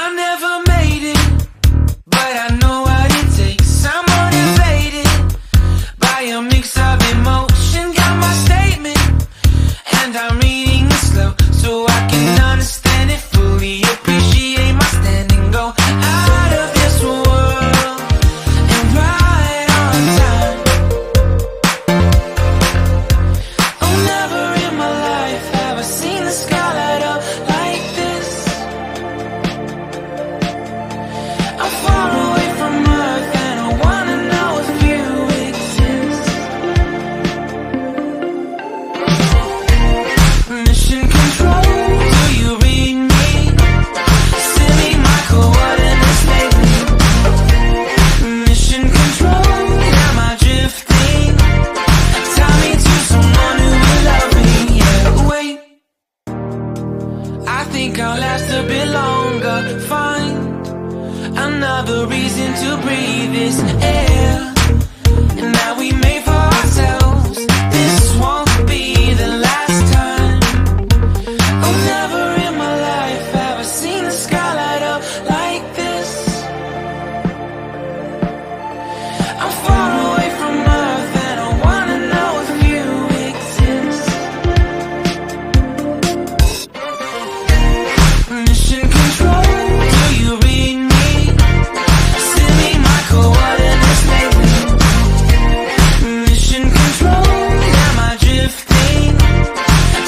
I never made it, but I know what it takes. I'm motivated by a mix of emotion. Got my statement, and I'm reading it slow so I can understand it fully. Appreciate my stand and go out of this world and ride on time. Oh, never in my life have I seen the sky light up like this. I'm far away from Earth and I wanna know if you exist. Mission control, do you read me? Send me my coordinates lately. Mission control, am I drifting? Tie me to someone who will love me. Yeah, wait, I think I'll last a bit longer. Find another reason to breathe this air, and that we made for ourselves. This won't be the last time. Oh, never in my life have I seen the sky light up like this. I'm far away from Earth and I wanna know if you exist. Mission control, do you read me? Send me my coordinates lately. Mission control, am I drifting?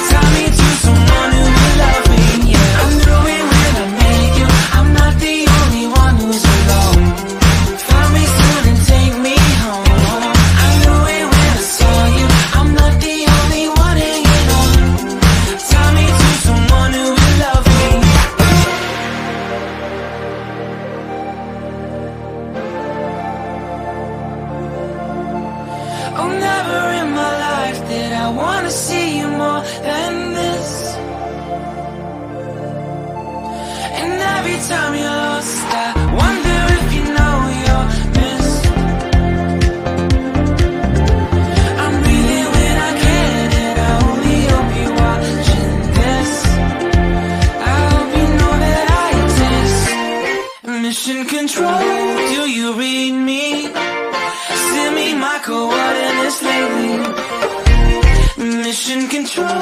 Tie me to someone who will love me. Yeah, I knew it when I met you. I'm not the only one who's alone. Find me soon and take me home. I knew it when I saw you. I'm not the only one hanging on. Tie me to someone who will love me. Oh, never in my life did I wanna see you more than this. And every time you're lost, I wonder if you know you're missed. I'm breathing when I can, and I only hope you're watching this. I hope you know that I exist. Mission control, do you read me? Send me my coordinates lately. Mission control.